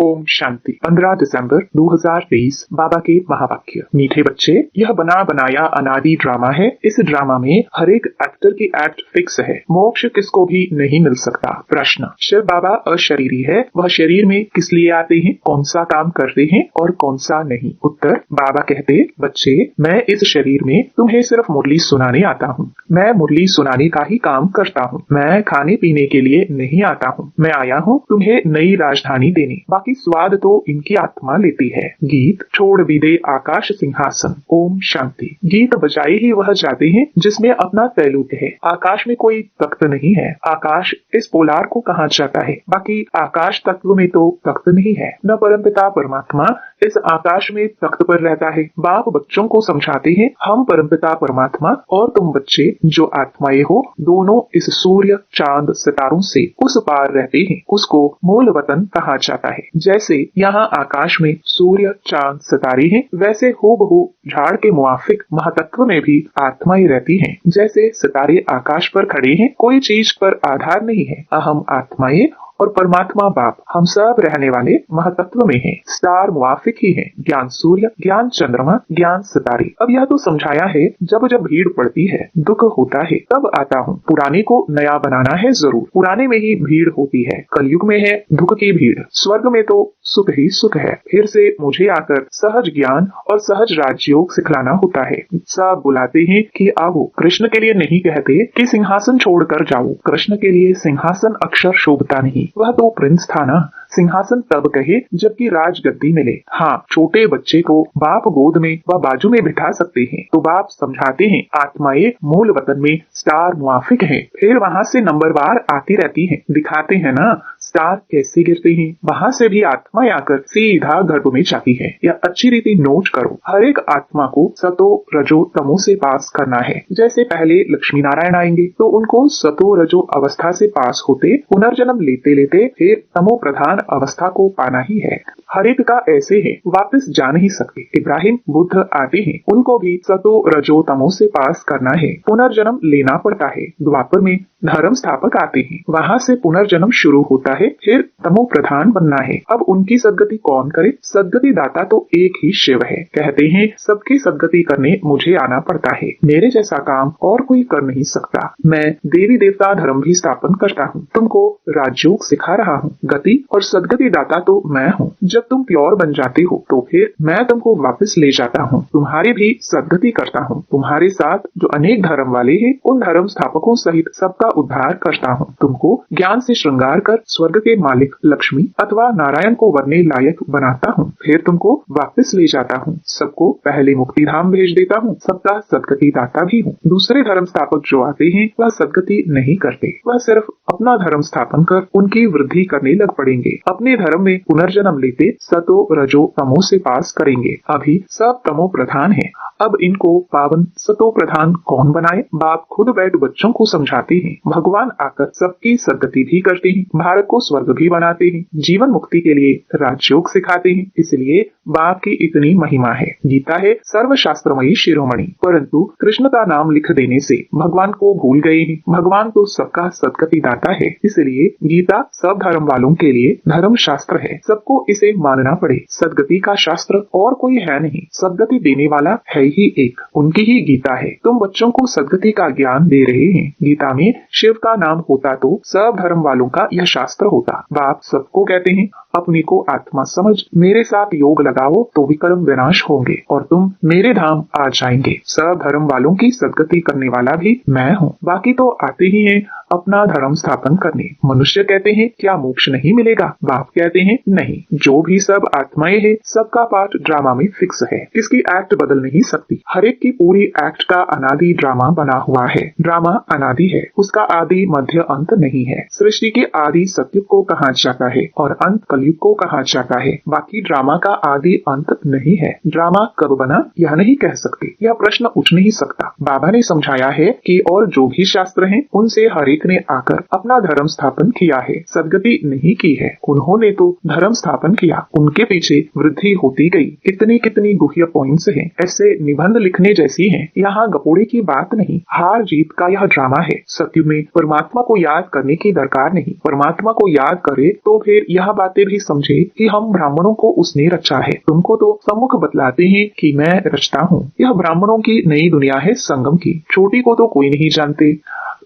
ओम शांति। 15 दिसंबर 2023 बाबा के महावाक्य। मीठे बच्चे, यह बना बनाया अनादि ड्रामा है। इस ड्रामा में हर एक एक्टर की एक्ट फिक्स है। मोक्ष किसको भी नहीं मिल सकता। प्रश्न, शिव बाबा अशरीरी है, वह शरीर में किस लिए आते हैं, कौन सा काम करते हैं और कौन सा नहीं। उत्तर, बाबा कहते, बच्चे, मैं इस शरीर में तुम्हें सिर्फ मुरली सुनाने आता हूँ। मैं मुरली सुनाने का ही काम करता हूँ। मैं खाने पीने के लिए नहीं आता हूँ। मैं आया हूँ तुम्हें नई राजधानी देने, बाकी स्वाद तो इनकी आत्मा लेती है। गीत, छोड़ भी दे आकाश सिंहासन। ओम शांति। गीत बजाए ही वह जाते हैं जिसमें अपना तैलुक है। आकाश में कोई तख्त नहीं है। आकाश इस पोलार को कहा जाता है, बाकी आकाश तत्व में तो तख्त नहीं है। न परमपिता परमात्मा इस आकाश में तख्त पर रहता है। बाप बच्चों को समझाते हैं, हम परमपिता परमात्मा और तुम बच्चे जो आत्माएं हो, दोनों इस सूर्य चांद सितारों से उस पार रहते हैं। उसको मूल वतन कहा जाता है। जैसे यहाँ आकाश में सूर्य चांद सितारे हैं, वैसे हूबहू झाड़ के मुआफिक महातत्व में भी आत्माएं रहती हैं। जैसे सितारे आकाश पर खड़े हैं, कोई चीज पर आधार नहीं है। अहम आत्माएं और परमात्मा बाप हम सब रहने वाले महातत्व में हैं। स्टार मुआफिक ही हैं। ज्ञान सूर्य, ज्ञान चंद्रमा, ज्ञान सितारे। अब यह तो समझाया है, जब जब भीड़ पड़ती है, दुख होता है, तब आता हूँ। पुराने को नया बनाना है जरूर। पुराने में ही भीड़ होती है। कलयुग में है दुख की भीड़। स्वर्ग में तो सुख ही सुख है। फिर से मुझे आकर सहज ज्ञान और सहज राजयोग सिखलाना होता है। सब बुलाते हैं कि आओ। कृष्ण के लिए नहीं कहते कि सिंहासन छोड़कर जाओ। कृष्ण के लिए सिंहासन अक्षर शोभता नहीं। वह तो प्रिंस था ना। सिंहासन तब कहे जबकि राजगद्दी मिले। हाँ, छोटे बच्चे को बाप गोद में व बाजू में बिठा सकते हैं। तो बाप समझाते हैं, आत्माएं मूल वतन में स्टार मुआफिक हैं। फिर वहाँ से नंबरवार आती रहती हैं। दिखाते हैं ना स्टार कैसे गिरते हैं। वहाँ से भी आत्माएं आकर सीधा गर्भ में जाती है। यह अच्छी रीति नोट करो। हर एक आत्मा को सतो रजो तमो से पास करना है। जैसे पहले लक्ष्मी नारायण आएंगे तो उनको सतो रजो अवस्था से पास होते पुनर्जन्म लेते लेते फिर तमो प्रधान अवस्था को पाना ही है। हर एक का ऐसे है, वापस जा नहीं सकते। इब्राहिम बुद्ध आते हैं, उनको भी सतो रजो तमो से पास करना है। पुनर्जन्म लेना पड़ता है। द्वापर में धर्म स्थापक आते हैं, वहाँ से पुनर्जन्म शुरू होता है। फिर तमो प्रधान बनना है। अब उनकी सदगति कौन करे। सदगति दाता तो एक ही शिव है। कहते हैं, सबकी सदगति करने मुझे आना पड़ता है। मेरे जैसा काम और कोई कर नहीं सकता। मैं देवी देवता धर्म भी स्थापन करता हूँ। तुमको राजयोग सिखा रहा हूँ। गति और सदगति दाता तो मैं हूँ। जब तुम प्योर बन जाते हो तो फिर मैं तुमको वापस ले जाता हूँ। तुम्हारी भी सदगति करता हूँ। तुम्हारे साथ जो अनेक धर्म वाले हैं, उन धर्म स्थापकों सहित सबका उद्धार करता हूँ। तुमको ज्ञान से श्रृंगार कर स्वर्ग के मालिक लक्ष्मी अथवा नारायण को बनने लायक बनाता हूँ। फिर तुमको वापस ले जाता हूँ। सबको पहले मुक्ति धाम भेज देता हूँ। सबका सदगति दाता भी हूँ। दूसरे धर्म स्थापक जो आते हैं वह सदगति नहीं करते। वह सिर्फ अपना धर्म स्थापन कर उनकी वृद्धि करने लग पड़ेंगे। अपने धर्म में पुनर्जन्म लेते सतो रजो तमो से पास करेंगे। अभी सब तमो प्रधान है। अब इनको पावन सतो प्रधान कौन बनाए। बाप खुद बैठ बच्चों को समझाते हैं। भगवान आकर सबकी सदगति भी करते हैं। भारत को स्वर्ग भी बनाते हैं। जीवन मुक्ति के लिए राजयोग सिखाते हैं। इसलिए बाप की इतनी महिमा है। गीता है सर्वशास्त्रमयी शिरोमणि, परंतु कृष्ण का नाम लिख देने से भगवान को भूल गए हैं। भगवान तो सबका सदगति दाता है। इसलिए गीता सब धर्म वालों के लिए धर्म शास्त्र है। सबको इसे मानना पड़े। सदगति का शास्त्र और कोई है नहीं। सदगति देने वाला है ही एक, उनकी ही गीता है। तुम बच्चों को सदगति का ज्ञान दे रहे हैं। गीता में शिव का नाम होता तो सब धर्म वालों का यह शास्त्र होता। बाप सबको कहते हैं, अपने को आत्मा समझ मेरे साथ योग लगाओ तो विकर्म विनाश होंगे और तुम मेरे धाम आ जाएंगे। सब धर्म वालों की सदगति करने वाला भी मैं हूँ। बाकी तो आते ही हैं अपना धर्म स्थापन करने। मनुष्य कहते हैं, क्या मोक्ष नहीं मिलेगा। बाप कहते हैं, नहीं। जो भी सब आत्माएं हैं, सबका पार्ट ड्रामा में फिक्स है। किसकी एक्ट बदल नहीं सकती। हर एक की पूरी एक्ट का अनादि ड्रामा बना हुआ है। ड्रामा अनादि है, उसका आदि मध्य अंत नहीं है। सृष्टि के आदि सत्युग को कहा जाता है और अंत कलयुग को कहा जाता है। बाकी ड्रामा का आदि अंत नहीं है। ड्रामा कब बना यह नहीं कह सकते। यह प्रश्न उठ नहीं सकता। बाबा ने समझाया है कि और जो भी शास्त्र हैं, उनसे हर एक ने आकर अपना धर्म स्थापन किया है। सदगति नहीं की है। उन्होंने तो धर्म स्थापन किया, उनके पीछे वृद्धि होती गई। कितनी कितनी गुह्य पॉइंट्स हैं, ऐसे निबंध लिखने जैसी हैं। यहाँ गपोड़े की बात नहीं, हार जीत का यह ड्रामा है। सत्युग में परमात्मा को याद करने की दरकार नहीं। परमात्मा को को याद करे तो फिर यह बातें भी समझे कि हम ब्राह्मणों को उसने रचा है। तुमको तो सम्मुख बतलाते हैं कि मैं रचता हूँ। यह ब्राह्मणों की नई दुनिया है संगम की, छोटी को तो कोई नहीं जानते।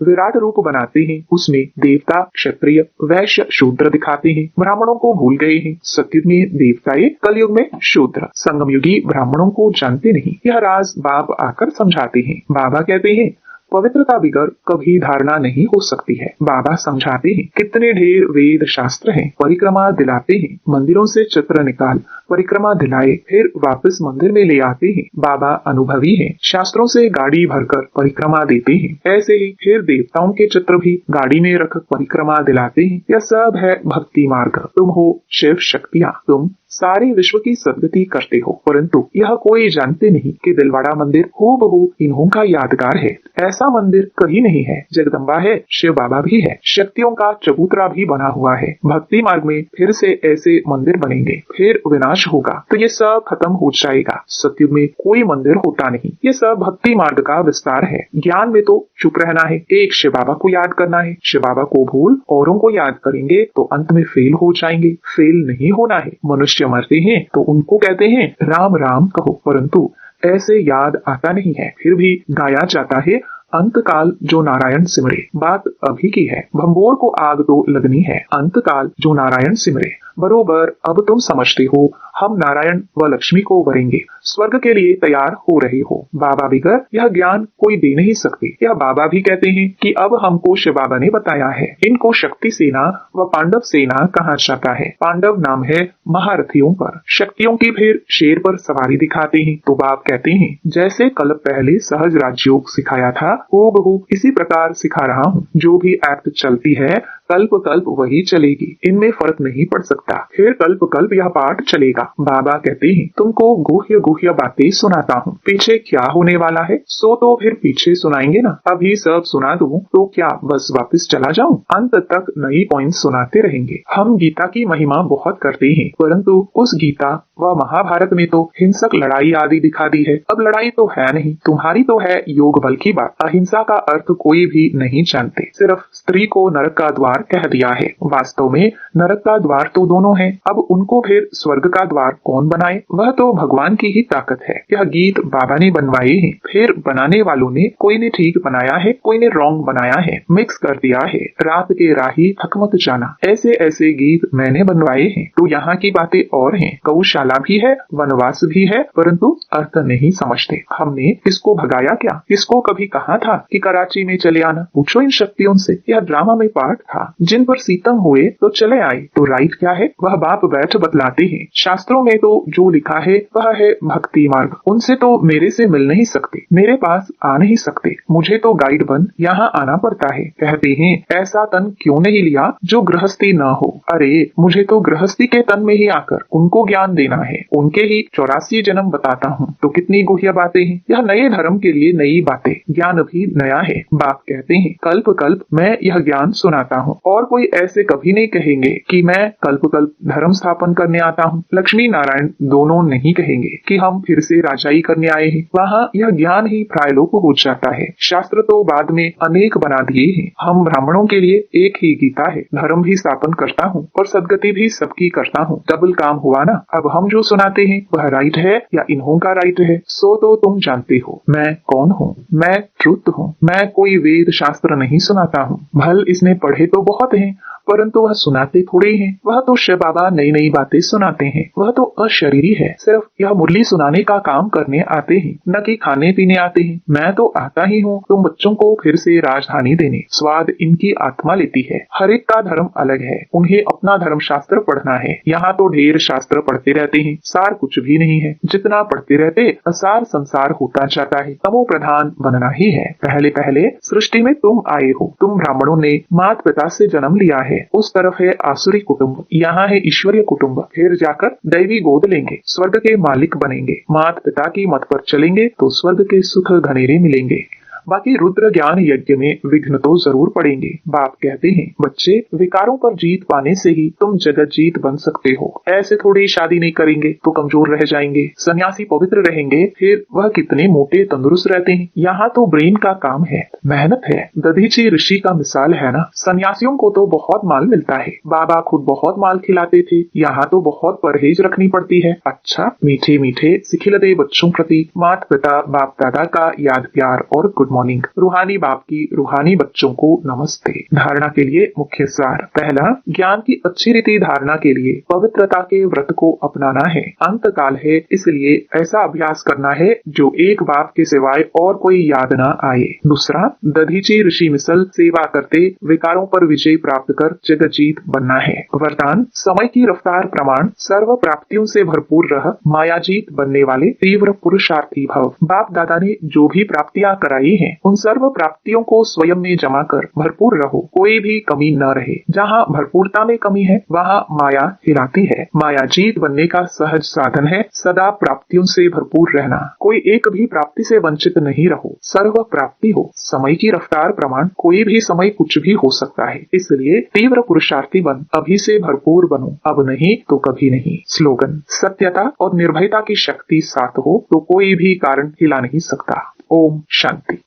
विराट रूप बनाते हैं, उसमें देवता क्षत्रिय वैश्य शूद्र दिखाते हैं। ब्राह्मणों को भूल गए हैं। सतयुग में देवताएं, कलयुग में शूद्र। संगम युगी ब्राह्मणों को जानते नहीं। यह राज बाप आकर समझाते हैं। बाबा कहते हैं पवित्रता बिगर कभी धारणा नहीं हो सकती है। बाबा समझाते हैं कितने ढेर वेद शास्त्र हैं। परिक्रमा दिलाते हैं, मंदिरों से चित्र निकाल परिक्रमा दिलाए, फिर वापस मंदिर में ले आते हैं। बाबा अनुभवी हैं, शास्त्रों से गाड़ी भरकर परिक्रमा देते हैं। ऐसे ही फिर देवताओं के चित्र भी गाड़ी में रख परिक्रमा दिलाते हैं। यह सब है भक्ति मार्ग। तुम हो शिव शक्तियाँ, तुम सारे विश्व की सदगति करते हो, परंतु यह कोई जानते नहीं कि दिलवाड़ा मंदिर हूबहू इन्हों का यादगार है। ऐसा मंदिर कहीं नहीं है। जगदम्बा है, शिव बाबा भी है, शक्तियों का चबूतरा भी बना हुआ है। भक्ति मार्ग में फिर से ऐसे मंदिर बनेंगे, फिर विनाश होगा तो ये सब खत्म हो जाएगा। सतयुग में कोई मंदिर होता नहीं। ये सब भक्ति मार्ग का विस्तार है। ज्ञान में तो चुप रहना है, एक शिव बाबा को याद करना है। शिव बाबा को भूल औरों को याद करेंगे तो अंत में फेल हो जाएंगे। फेल नहीं होना है। मनुष्य मरते हैं तो उनको कहते हैं राम राम कहो, परंतु ऐसे याद आता नहीं है। फिर भी गाया जाता है अंतकाल जो नारायण सिमरे। बात अभी की है, भंबोर को आग तो लगनी है। अंतकाल जो नारायण सिमरे। बरोबर अब तुम समझते हो हम नारायण व लक्ष्मी को वरेंगे, स्वर्ग के लिए तैयार हो रहे हो। बाबा बिगर यह ज्ञान कोई दे नहीं सकते। यह बाबा भी कहते हैं कि अब हमको शिव बाबा ने बताया है। इनको शक्ति सेना व पांडव सेना कहा जाता है। पांडव नाम है महारथियों पर, शक्तियों की फिर शेर पर सवारी दिखाते हैं। तो बाप कहते हैं जैसे कल पहले सहज राजयोग सिखाया था, हूबहू इसी प्रकार सिखा रहा हूँ। जो भी एक्ट चलती है कल्प कल्प वही चलेगी, इनमें फर्क नहीं पड़ सकता। फिर कल्प कल्प यह पाठ चलेगा। बाबा कहते हैं तुमको गुह्य गुह्य बातें सुनाता हूँ, पीछे क्या होने वाला है सो तो फिर पीछे सुनाएंगे ना। अभी सब सुना दूं तो क्या बस वापस चला जाऊं? अंत तक नई पॉइंट सुनाते रहेंगे। हम गीता की महिमा बहुत करते हैं, परंतु उस गीता व महाभारत में तो हिंसक लड़ाई आदि दिखा दी है। अब लड़ाई तो है नहीं, तुम्हारी तो है योग बल की बात। अहिंसा का अर्थ कोई भी नहीं जानते, सिर्फ स्त्री को नरक का द्वार कह दिया है। वास्तव में नरक का द्वार तो दोनों है। अब उनको फिर स्वर्ग का द्वार कौन बनाए? वह तो भगवान की ही ताकत है। यह गीत बाबा ने बनवाए हैं, फिर बनाने वालों ने कोई ने ठीक बनाया है, कोई ने रॉन्ग बनाया है, मिक्स कर दिया है। रात के राही थक मत जाना, ऐसे ऐसे गीत मैंने बनवाए हैं। तो यहाँ की बातें और हैं, गौशाला भी है, वनवास भी है, परंतु अर्थ नहीं समझते। हमने किसको भगाया क्या? किसको कभी कहा था कि कराची में चले आना? पूछो इन शक्तियों से। यह ड्रामा में पार्ट था। जिन पर सीतम हुए तो चले आए। तो राइट क्या है वह बाप बैठ बतलाते हैं। शास्त्रों में तो जो लिखा है वह है भक्ति मार्ग। उनसे तो मेरे से मिल नहीं सकते, मेरे पास आ नहीं सकते। मुझे तो गाइड बन यहाँ आना पड़ता है। कहते हैं ऐसा तन क्यों नहीं लिया जो गृहस्थी न हो। अरे मुझे तो गृहस्थी के तन में ही आकर उनको ज्ञान देना है। उनके ही 84 जन्म बताता हूँ। तो कितनी गुह्य बातें हैं। यह नए धर्म के लिए नई बातें, ज्ञान भी नया है। बाप कहते हैं कल्प कल्प मैं यह ज्ञान सुनाता हूँ, और कोई ऐसे कभी नहीं कहेंगे कि मैं कल्प कल्प धर्म स्थापन करने आता हूँ। लक्ष्मी नारायण दोनों नहीं कहेंगे कि हम फिर से राजाई करने आए हैं। वहाँ यह ज्ञान ही प्रायलोक हो जाता है। शास्त्र तो बाद में अनेक बना दिए हैं। हम ब्राह्मणों के लिए एक ही गीता है। धर्म भी स्थापन करता हूँ और सदगति भी सबकी करता हूँ। डबल काम हुआ ना। अब हम जो सुनाते हैं वह राइट है या इन्हों का राइट है सो तो तुम जानते हो। मैं कौन हूँ? मैं ट्रुथ हूँ। मैं कोई वेद शास्त्र नहीं सुनाता हूँ। भल इसने पढ़े तो बहुत हैं, परंतु वह सुनाते थोड़े हैं। वह तो शिव बाबा नई नई बातें सुनाते हैं। वह तो अशरीरी है, सिर्फ यह मुरली सुनाने का काम करने आते हैं, न कि खाने पीने आते हैं। मैं तो आता ही हूँ तुम बच्चों को फिर से राजधानी देने। स्वाद इनकी आत्मा लेती है। हर एक का धर्म अलग है, उन्हें अपना धर्म शास्त्र पढ़ना है। यहाँ तो ढेर शास्त्र पढ़ते रहते हैं, सार कुछ भी नहीं है। जितना पढ़ते रहते असार संसार होता जाता है। तमो प्रधान बनना ही है। पहले पहले सृष्टि में तुम आए हो। तुम ब्राह्मणों ने माता पिता से जन्म लिया है। उस तरफ है आसुरी कुटुंब, यहाँ है ईश्वरीय कुटुंब। फिर जाकर दैवी गोद लेंगे, स्वर्ग के मालिक बनेंगे। माता पिता की मत पर चलेंगे तो स्वर्ग के सुख घनेरे मिलेंगे। बाकी रुद्र ज्ञान यज्ञ में विघ्न तो जरूर पड़ेंगे। बाप कहते हैं, बच्चे, विकारों पर जीत पाने से ही तुम जगत जीत बन सकते हो। ऐसे थोड़ी शादी नहीं करेंगे तो कमजोर रह जाएंगे। सन्यासी पवित्र रहेंगे फिर वह कितने मोटे तंदुरुस्त रहते हैं। यहाँ तो ब्रेन का काम है, मेहनत है। दधीची ऋषि का मिसाल है ना। सन्यासियों को तो बहुत माल मिलता है, बाबा खुद बहुत माल खिलाते थे। यहाँ तो बहुत परहेज रखनी पड़ती है। अच्छा, मीठे मीठे सिखिलते बच्चों प्रति माता पिता बाप दादा का याद प्यार और गुड मॉर्निंग। रूहानी बाप की रूहानी बच्चों को नमस्ते। धारणा के लिए मुख्य सार। पहला, ज्ञान की अच्छी रीति धारणा के लिए पवित्रता के व्रत को अपनाना है। अंत काल है, इसलिए ऐसा अभ्यास करना है जो एक बाप के सिवाय और कोई याद न आए। दूसरा, दधीची ऋषि मिसल सेवा करते विकारों पर विजय प्राप्त कर जगजीत बनना है। वरदान, समय की रफ्तार प्रमाण सर्व प्राप्तियों से भरपूर रह मायाजीत बनने वाले तीव्र पुरुषार्थी भव। बाप दादा ने जो भी प्राप्तियां कराई हैं, उन सर्व प्राप्तियों को स्वयं में जमा कर भरपूर रहो, कोई भी कमी न रहे। जहाँ भरपूरता में कमी है वहाँ माया हिलाती है। मायाजीत बनने का सहज साधन है सदा प्राप्तियों से भरपूर रहना। कोई एक भी प्राप्ति से वंचित नहीं रहो, सर्व प्राप्ति हो। समय की रफ्तार प्रमाण कोई भी समय कुछ भी हो सकता है, इसलिए तीव्र पुरुषार्थी बन, अभी से भरपूर बनो, अब नहीं तो कभी नहीं। स्लोगन, सत्यता और निर्भयता की शक्ति साथ हो तो कोई भी कारण हिला नहीं सकता। ओम शांति।